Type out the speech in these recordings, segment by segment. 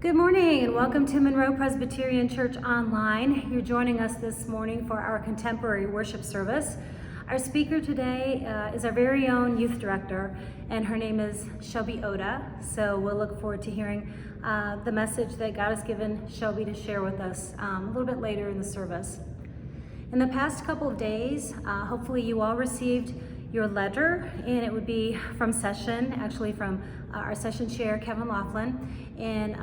Good morning and welcome to Monroe Presbyterian Church Online. You're joining us this morning for our contemporary worship service. Our speaker today is our very own youth director, and her name is Shelby Oda. So we'll look forward to hearing the message that God has given Shelby to share with us a little bit later in the service. In the past couple of days, hopefully you all received your letter, and it would be from Session, actually from our Session chair, Kevin Laughlin. And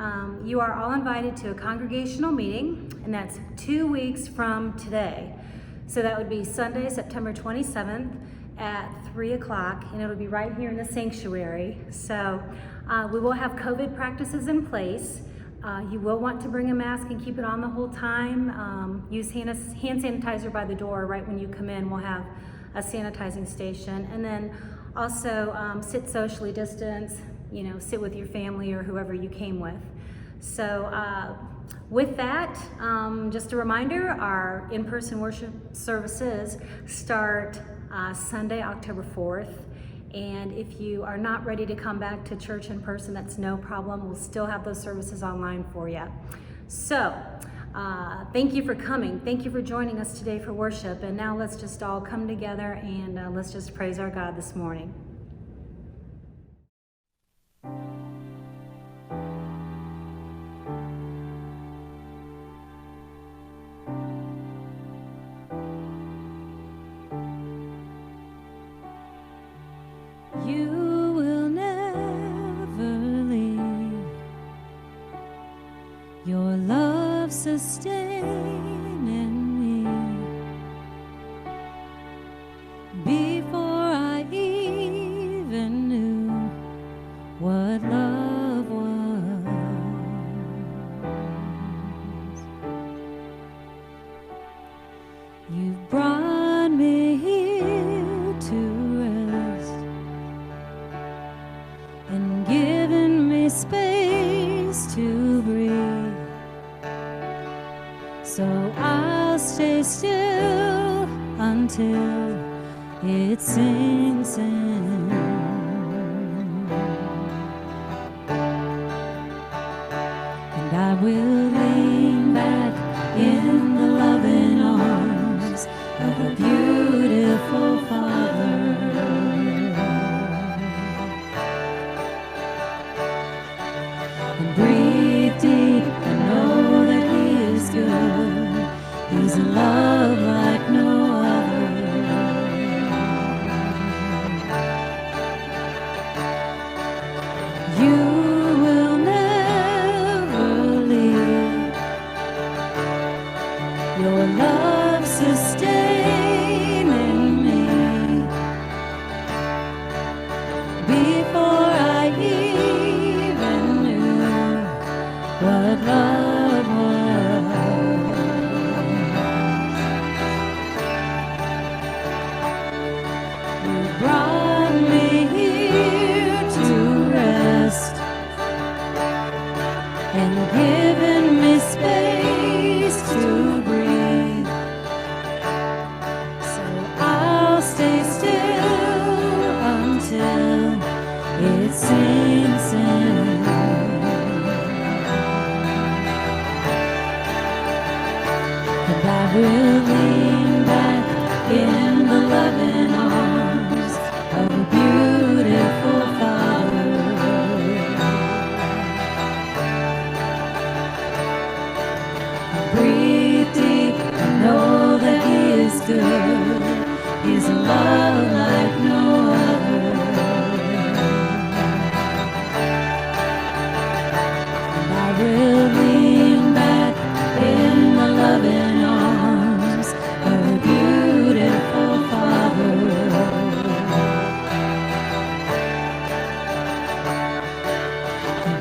you are all invited to a congregational meeting, and that's 2 weeks from today. So that would be Sunday, September 27th at 3 o'clock, and it'll be right here in the sanctuary. So we will have COVID practices in place. You will want to bring a mask and keep it on the whole time. Use hand sanitizer by the door right when you come in. We'll have a sanitizing station. And then also sit socially distanced, sit with your family or whoever you came with. So with that, just a reminder, our in-person worship services start Sunday, October 4th. And if you are not ready to come back to church in person, that's no problem. We'll still have those services online for you. So thank you for coming. Thank you for joining us today for worship. And now let's just all come together and let's just praise our God this morning. You will never leave. Your love sustaining me. Before I even knew what love was, you've brought me here to rest and given me space to breathe. So I'll stay still until it sinks in. And I will lean back in the loving arms of a beautiful Father. Breathe deep and know that He is good. He's a love like no other. You will never leave. Your love sustaining me. Before I even knew what love was, you brought me here to rest and given me space to breathe. So I'll stay still until it sinks in. I will lean back in the loving arms of a beautiful Father. Breathe deep and know that He is good. He's a love like no other. And I will lean back in the loving arms of a beautiful Father.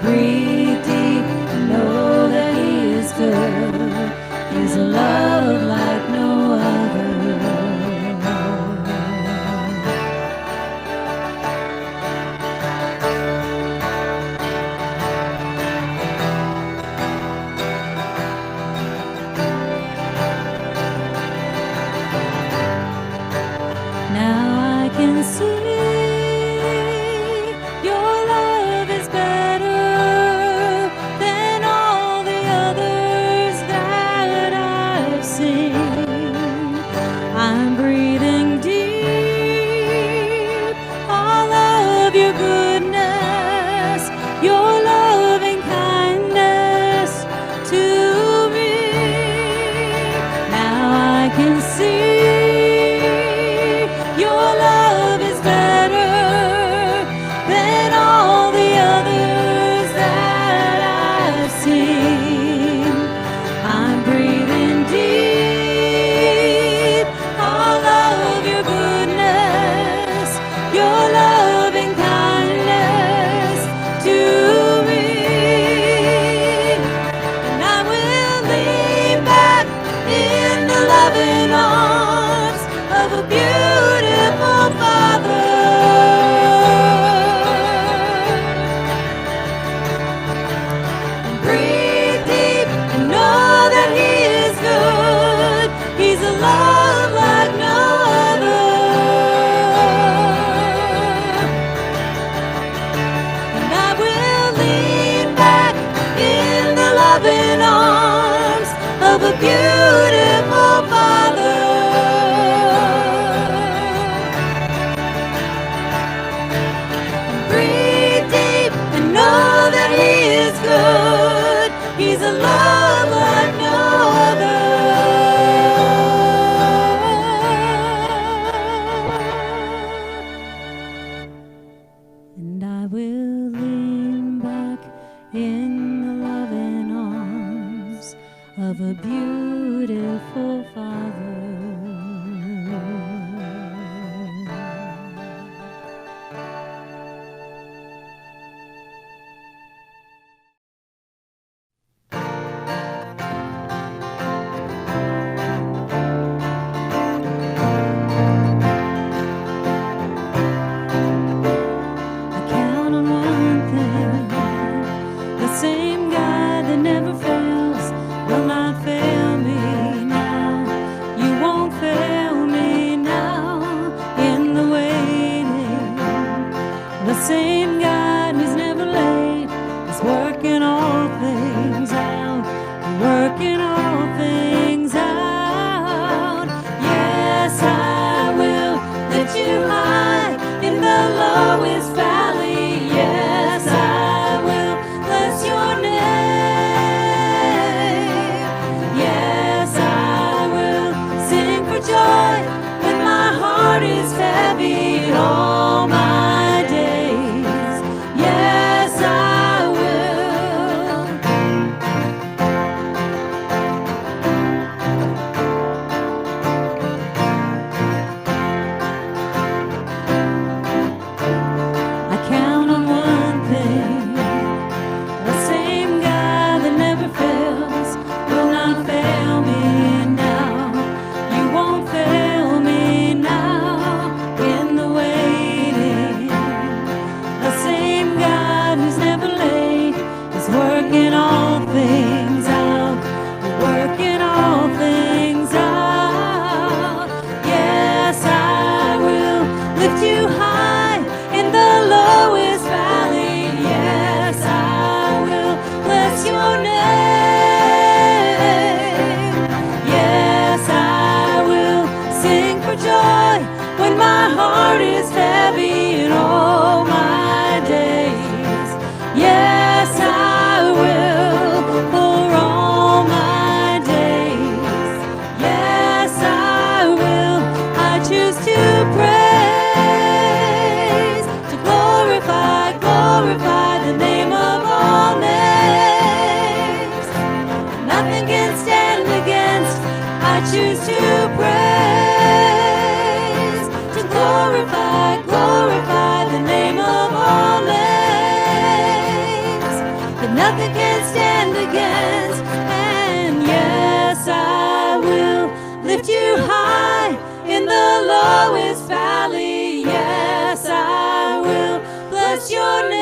Breathe deep and know that He is good. He's a love like no other. beautiful Father. Breathe deep and know that He is good. He's a love like no other. And I will lean back in the loving arms of a beautiful Father. I count on one thing, the same God that never fails will not fail me now. You won't fail me now in the waiting. The same God who's never late is working all things out, working all things out. Yes, I will lift you high in the lowest valley. Yes, I will bless your name. Yes, I will sing for joy when my heart is heavy all my days. Yes, I will. I count on one thing, the same God that never fails will not fail me now. You won't fail me now in the waiting. The same God who's never late is working all things out, working all things out. Yes, I will lift you high in the lowest valley. Yes, I will bless your name. Yes, I will sing for joy when my heart is heavy in all my days. Yes, I will for all my days. Yes, I will. I choose to praise, to glorify, glorify the name of all names. Nothing can stand against. I choose to praise, to glorify, glorify the name of all names. That nothing can stand against. And yes, I will lift you high in the lowest valley. Yes, I will bless your name.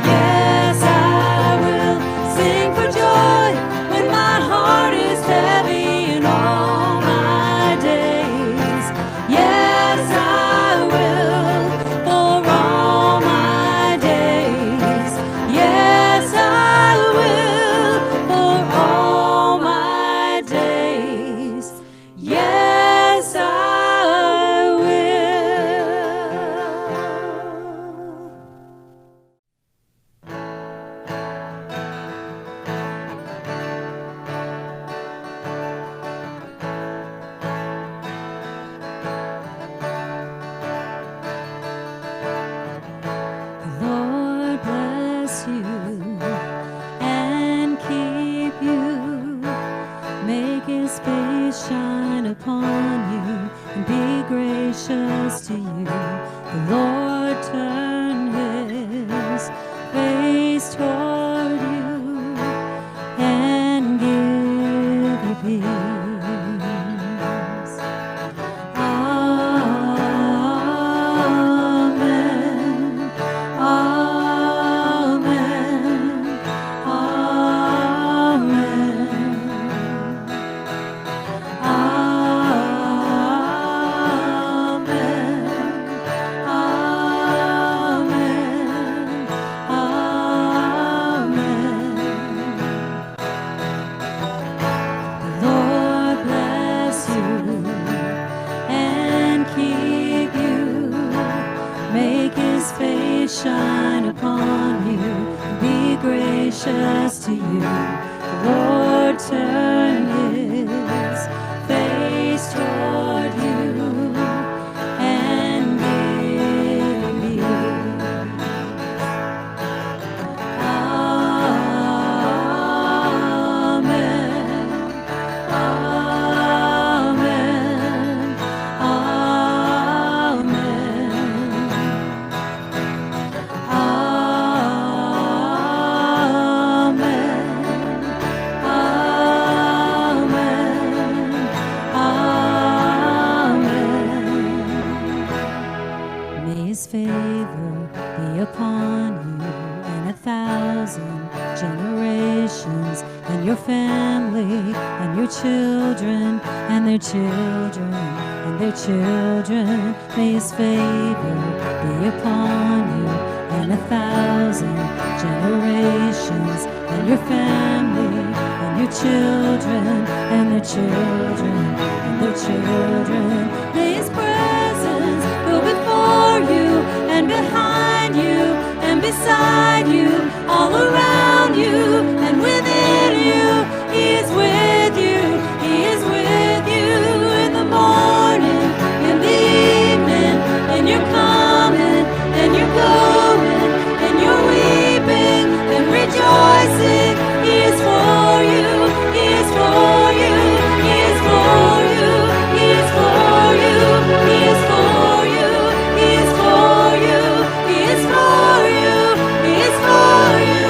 Yes, I will sing for joy when my heart is heavy in all my days. Yes, I will for all my days. Yes, I will for all my days. Yes, I will. The Lord bless you and keep you. Make His face shine upon you and be gracious to you. The Lord turn His face toward you and give you peace. Amen. Amen. Amen. Amen. upon you and be gracious to you. The Lord turn his face toward you and give you Amen. Amen. May his favor be upon you and 1,000 generations, and your family, and your children, and their children, and their children. May his favor be upon you and 1,000 generations, and your family, and your children, and their children, and their children. May his presence go before you and behind you and beside you, all around you and within you. He is with you. He is with you in the morning, in the evening, and you're coming and you're going and you're weeping and rejoicing. He is for you. He is for you. He is for you. He is for you. He is for you. He is for you. He is for you. He is for you.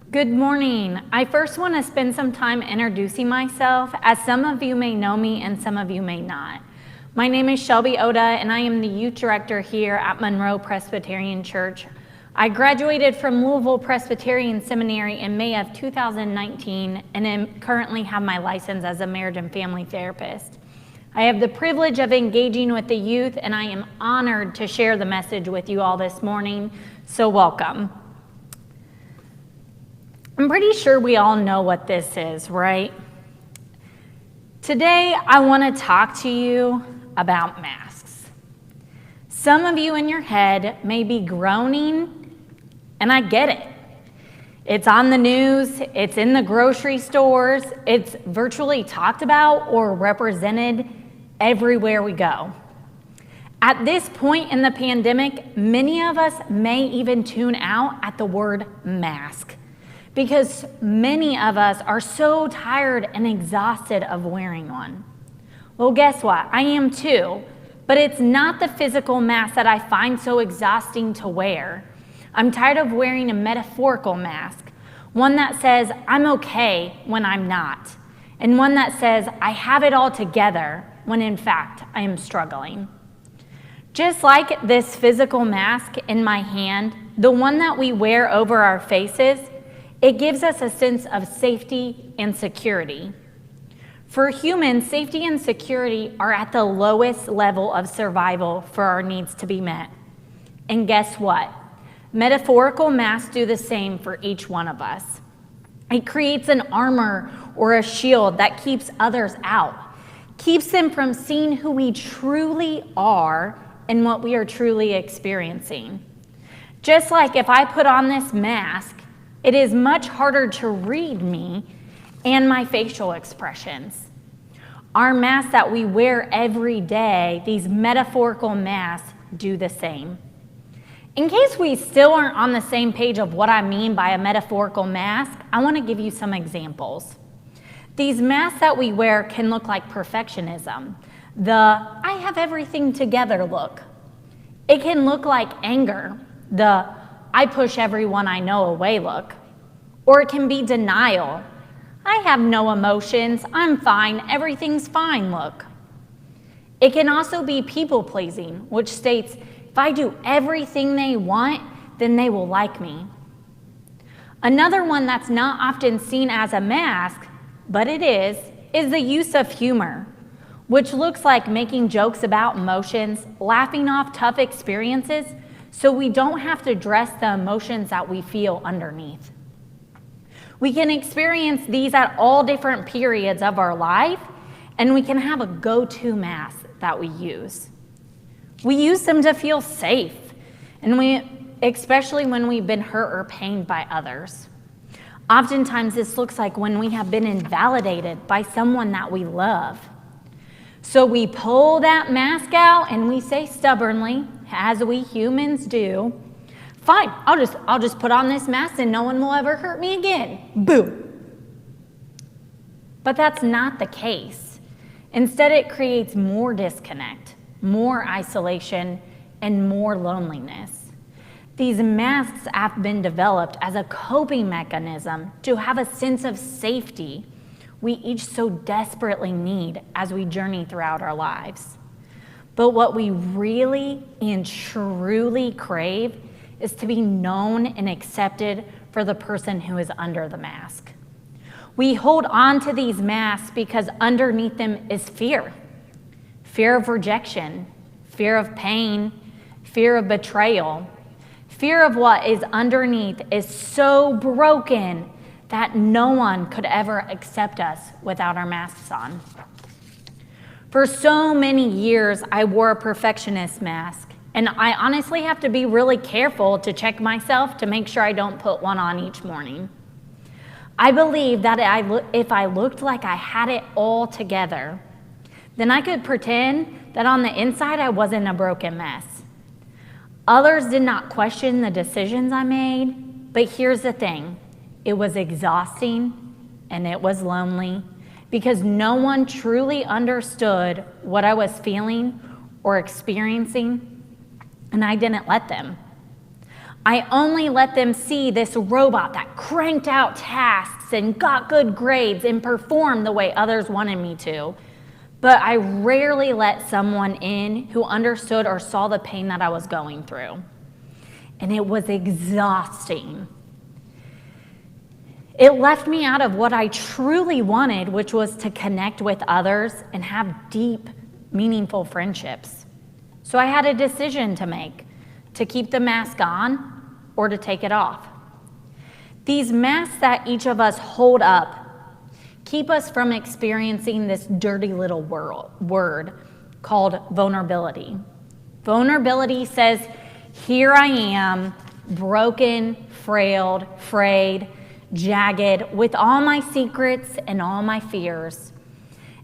Good morning. I first want to spend some time introducing myself, as some of you may know me and some of you may not. My name is Shelby Oda, and I am the youth director here at Monroe Presbyterian Church. I graduated from Louisville Presbyterian Seminary in May of 2019 and currently have my license as a marriage and family therapist. I have the privilege of engaging with the youth, and I am honored to share the message with you all this morning, so welcome. I'm pretty sure we all know what this is, right? Today, I want to talk to you about masks. Some of you in your head may be groaning, and I get it. It's on the news, it's in the grocery stores, it's virtually talked about or represented everywhere we go. At this point in the pandemic, many of us may even tune out at the word mask, because many of us are so tired and exhausted of wearing one. Well, guess what? I am too, but it's not the physical mask that I find so exhausting to wear. I'm tired of wearing a metaphorical mask, one that says I'm okay when I'm not, and one that says I have it all together when in fact I am struggling. Just like this physical mask in my hand, the one that we wear over our faces, it gives us a sense of safety and security. For humans, safety and security are at the lowest level of survival for our needs to be met. And guess what? Metaphorical masks do the same for each one of us. It creates an armor or a shield that keeps others out, keeps them from seeing who we truly are and what we are truly experiencing. Just like if I put on this mask, it is much harder to read me and my facial expressions. Our masks that we wear every day, these metaphorical masks, do the same. In case we still aren't on the same page of what I mean by a metaphorical mask, I want to give you some examples. These masks that we wear can look like perfectionism, the I have everything together look. It can look like anger, the I push everyone I know away look. Or it can be denial. I have no emotions, I'm fine, everything's fine look. It can also be people pleasing, which states, if I do everything they want, then they will like me. Another one that's not often seen as a mask, but it is the use of humor, which looks like making jokes about emotions, laughing off tough experiences, so we don't have to address the emotions that we feel underneath. We can experience these at all different periods of our life, and we can have a go-to mask that we use. We use them to feel safe, especially when we've been hurt or pained by others. Oftentimes, this looks like when we have been invalidated by someone that we love. So we pull that mask out and we say stubbornly, as we humans do, fine, I'll just put on this mask and no one will ever hurt me again. Boom. But that's not the case. Instead, it creates more disconnect, more isolation, and more loneliness. These masks have been developed as a coping mechanism to have a sense of safety we each so desperately need as we journey throughout our lives. But what we really and truly crave is to be known and accepted for the person who is under the mask. We hold on to these masks because underneath them is fear. Fear of rejection, fear of pain, fear of betrayal. Fear of what is underneath is so broken that no one could ever accept us without our masks on. For so many years, I wore a perfectionist mask, and I honestly have to be really careful to check myself to make sure I don't put one on each morning. I believe that if I looked like I had it all together, then I could pretend that on the inside I wasn't a broken mess. Others did not question the decisions I made, but here's the thing. It was exhausting and it was lonely because no one truly understood what I was feeling or experiencing, and I didn't let them. I only let them see this robot that cranked out tasks and got good grades and performed the way others wanted me to. But I rarely let someone in who understood or saw the pain that I was going through. And it was exhausting. It left me out of what I truly wanted, which was to connect with others and have deep, meaningful friendships. So I had a decision to make, to keep the mask on or to take it off. These masks that each of us hold up keep us from experiencing this dirty little word called vulnerability. Vulnerability says, here I am, broken, frail, frayed, jagged, with all my secrets and all my fears.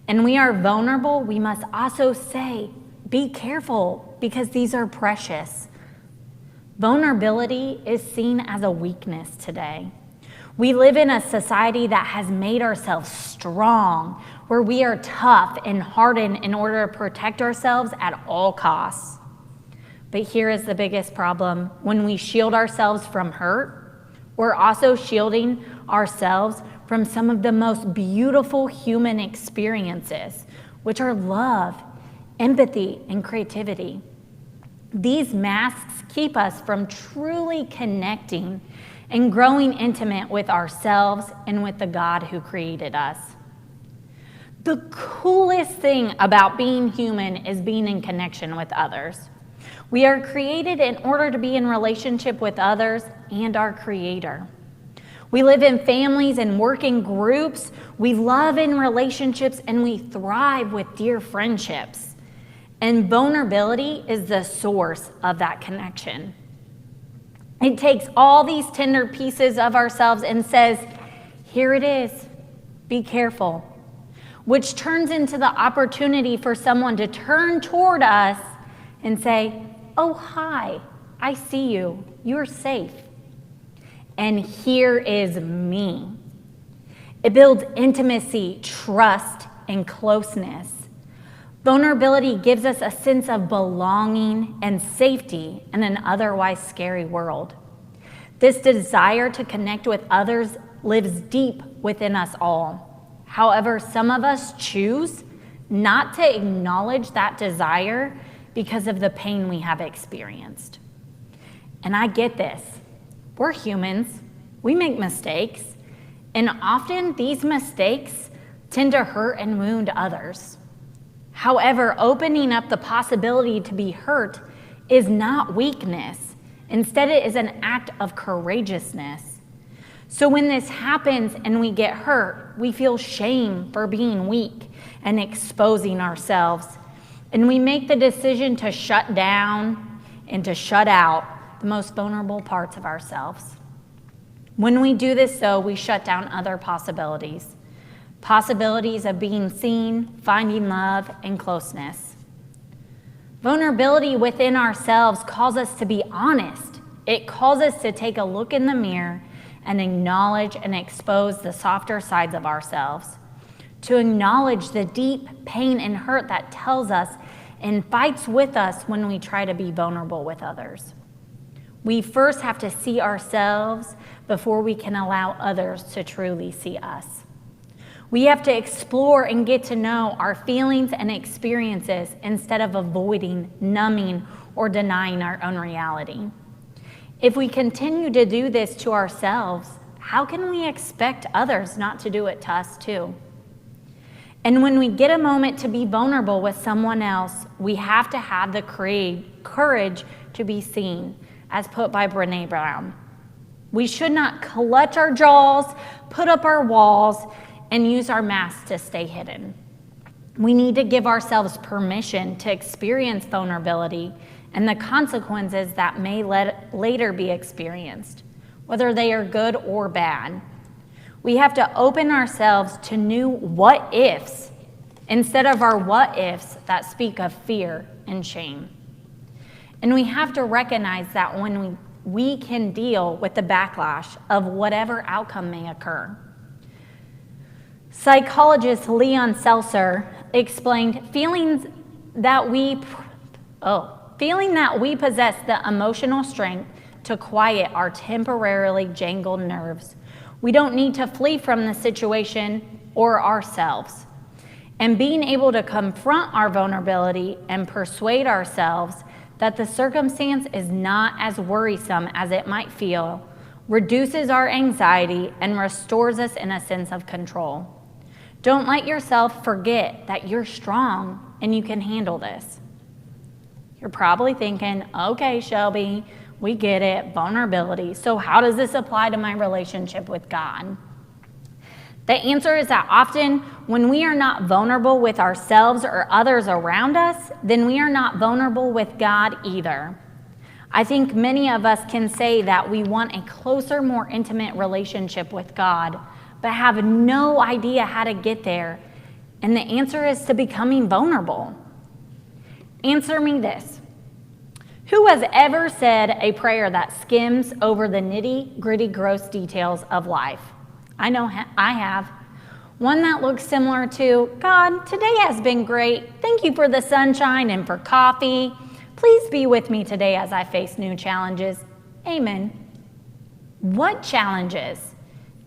And we are vulnerable, we must also say, be careful, because these are precious. Vulnerability is seen as a weakness today. We live in a society that has made ourselves strong, where we are tough and hardened in order to protect ourselves at all costs. But here is the biggest problem. When we shield ourselves from hurt, we're also shielding ourselves from some of the most beautiful human experiences, which are love, empathy, and creativity. These masks keep us from truly connecting and growing intimate with ourselves and with the God who created us. The coolest thing about being human is being in connection with others. We are created in order to be in relationship with others and our Creator. We live in families and work in groups. We love in relationships and we thrive with dear friendships. And vulnerability is the source of that connection. It takes all these tender pieces of ourselves and says, here it is, be careful, which turns into the opportunity for someone to turn toward us and say, oh, hi, I see you, you're safe. And here is me. It builds intimacy, trust, and closeness. Vulnerability gives us a sense of belonging and safety in an otherwise scary world. This desire to connect with others lives deep within us all. However, some of us choose not to acknowledge that desire because of the pain we have experienced. And I get this. We're humans. We make mistakes. And often these mistakes tend to hurt and wound others. However, opening up the possibility to be hurt is not weakness. Instead, it is an act of courageousness. So when this happens and we get hurt, we feel shame for being weak and exposing ourselves. And we make the decision to shut down and to shut out the most vulnerable parts of ourselves. When we do this, though, we shut down other possibilities. Possibilities of being seen, finding love, and closeness. Vulnerability within ourselves calls us to be honest. It calls us to take a look in the mirror and acknowledge and expose the softer sides of ourselves. To acknowledge the deep pain and hurt that tells us and fights with us when we try to be vulnerable with others. We first have to see ourselves before we can allow others to truly see us. We have to explore and get to know our feelings and experiences instead of avoiding, numbing, or denying our own reality. If we continue to do this to ourselves, how can we expect others not to do it to us too? And when we get a moment to be vulnerable with someone else, we have to have the courage to be seen, as put by Brené Brown. We should not clutch our jaws, put up our walls, and use our masks to stay hidden. We need to give ourselves permission to experience vulnerability and the consequences that may later be experienced, whether they are good or bad. We have to open ourselves to new what ifs instead of our what ifs that speak of fear and shame. And we have to recognize that when we can deal with the backlash of whatever outcome may occur. Psychologist Leon Seltzer explained feeling that we possess the emotional strength to quiet our temporarily jangled nerves. We don't need to flee from the situation or ourselves. And being able to confront our vulnerability and persuade ourselves that the circumstance is not as worrisome as it might feel reduces our anxiety and restores us in a sense of control. Don't let yourself forget that you're strong and you can handle this. You're probably thinking, okay, Shelby, we get it, vulnerability. So how does this apply to my relationship with God? The answer is that often when we are not vulnerable with ourselves or others around us, then we are not vulnerable with God either. I think many of us can say that we want a closer, more intimate relationship with God, but have no idea how to get there. And the answer is to becoming vulnerable. Answer me this. Who has ever said a prayer that skims over the nitty-gritty, gross details of life? I know I have. One that looks similar to, God, today has been great. Thank you for the sunshine and for coffee. Please be with me today as I face new challenges. Amen. What challenges?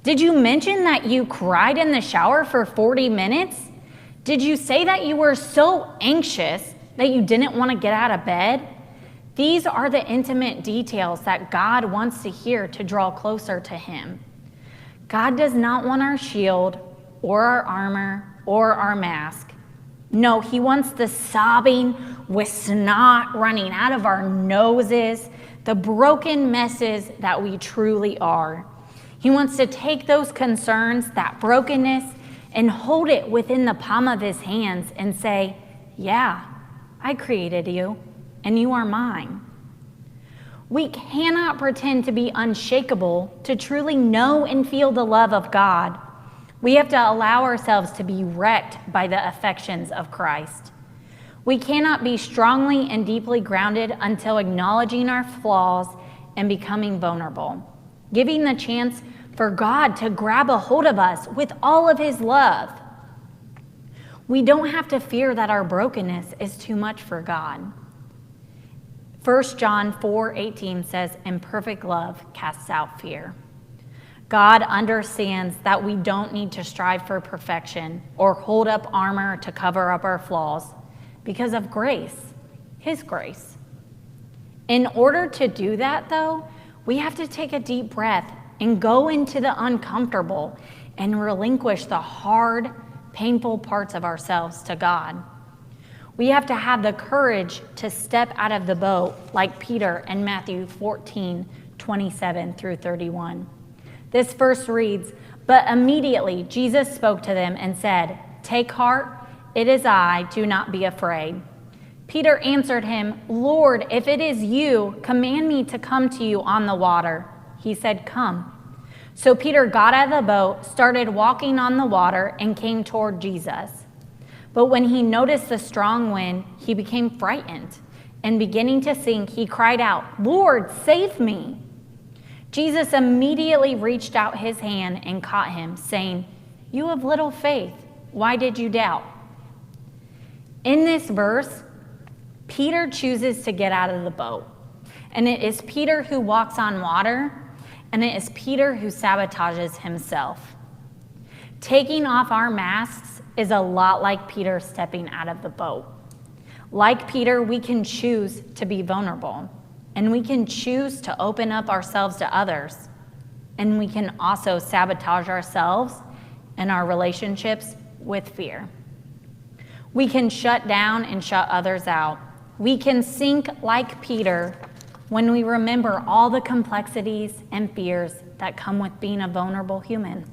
Did you mention that you cried in the shower for 40 minutes? Did you say that you were so anxious that you didn't want to get out of bed? These are the intimate details that God wants to hear to draw closer to Him. God does not want our shield or our armor or our mask. No, He wants the sobbing with snot running out of our noses, the broken messes that we truly are. He wants to take those concerns, that brokenness, and hold it within the palm of His hands and say, yeah, I created you, and you are mine. We cannot pretend to be unshakable to truly know and feel the love of God. We have to allow ourselves to be wrecked by the affections of Christ. We cannot be strongly and deeply grounded until acknowledging our flaws and becoming vulnerable, giving the chance for God to grab a hold of us with all of his love. We don't have to fear that our brokenness is too much for God. 1 John 4:18 says, "And perfect love casts out fear." God understands that we don't need to strive for perfection or hold up armor to cover up our flaws because of grace, his grace. In order to do that, though, we have to take a deep breath and go into the uncomfortable and relinquish the hard, painful parts of ourselves to God. We have to have the courage to step out of the boat like Peter in Matthew 14:27 through 31. This verse reads, "But immediately Jesus spoke to them and said, 'Take heart, it is I, do not be afraid.' Peter answered him, 'Lord, if it is you, command me to come to you on the water.' He said, 'Come.' So Peter got out of the boat, started walking on the water, and came toward Jesus. But when he noticed the strong wind, he became frightened, and beginning to sink, he cried out, 'Lord, save me!' Jesus immediately reached out his hand and caught him, saying, 'You have little faith. Why did you doubt?'" In this verse, Peter chooses to get out of the boat. And it is Peter who walks on water, and it is Peter who sabotages himself. Taking off our masks is a lot like Peter stepping out of the boat. Like Peter, we can choose to be vulnerable, and we can choose to open up ourselves to others, and we can also sabotage ourselves and our relationships with fear. We can shut down and shut others out. We can sink like Peter when we remember all the complexities and fears that come with being a vulnerable human.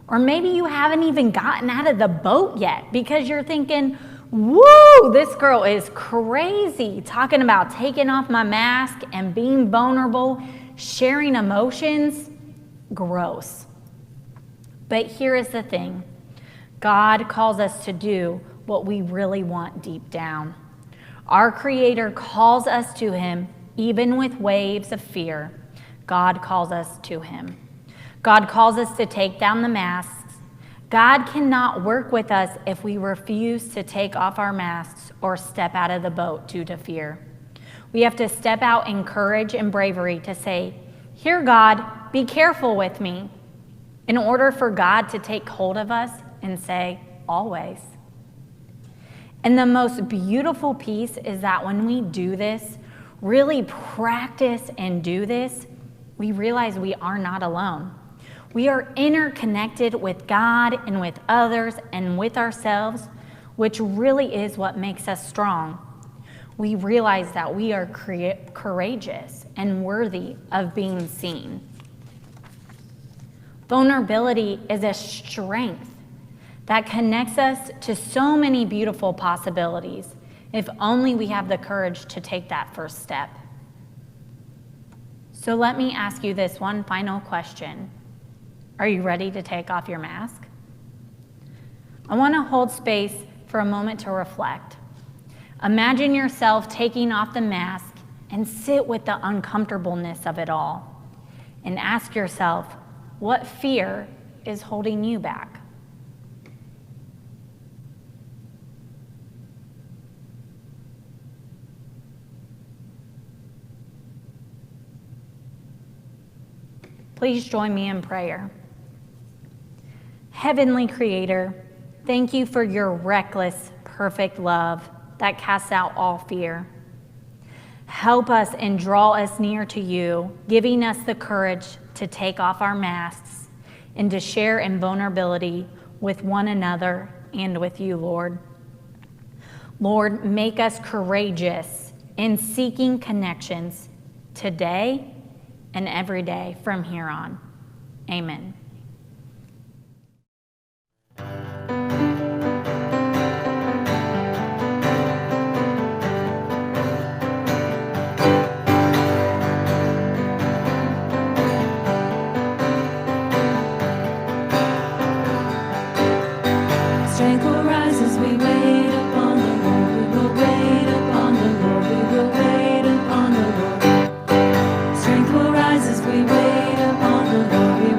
Or maybe you haven't even gotten out of the boat yet because you're thinking, "Woo, this girl is crazy, talking about taking off my mask and being vulnerable, sharing emotions. Gross." But here is the thing. God calls us to do what we really want deep down. Our Creator calls us to him, even with waves of fear. God calls us to him. God calls us to take down the masks. God cannot work with us if we refuse to take off our masks or step out of the boat due to fear. We have to step out in courage and bravery to say, "Here, God, be careful with me," in order for God to take hold of us and say, "Always." And the most beautiful piece is that when we do this, really practice and do this, we realize we are not alone. We are interconnected with God and with others and with ourselves, which really is what makes us strong. We realize that we are courageous and worthy of being seen. Vulnerability is a strength that connects us to so many beautiful possibilities if only we have the courage to take that first step. So let me ask you this one final question. Are you ready to take off your mask? I want to hold space for a moment to reflect. Imagine yourself taking off the mask and sit with the uncomfortableness of it all. And ask yourself, what fear is holding you back? Please join me in prayer. Heavenly Creator, thank you for your reckless, perfect love that casts out all fear. Help us and draw us near to you, giving us the courage to take off our masks and to share in vulnerability with one another and with you, Lord. Lord, make us courageous in seeking connections today and every day from here on. Amen. Strength will rise as we wait upon the Lord. We will wait upon the Lord. We will wait upon the Lord. Strength will rise as we wait upon the Lord.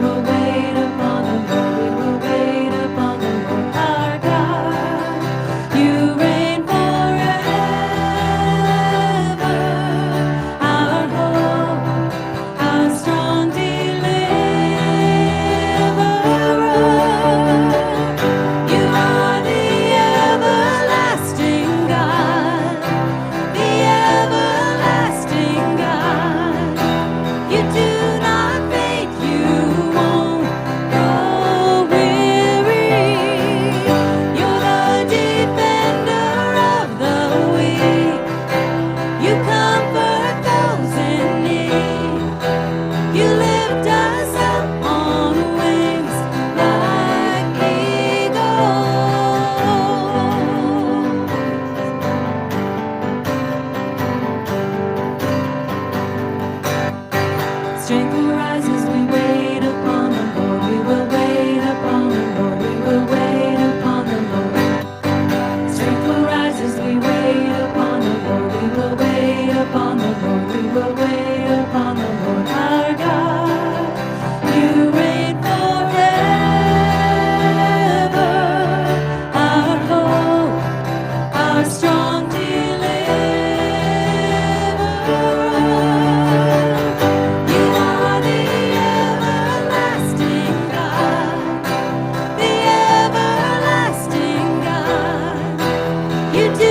You do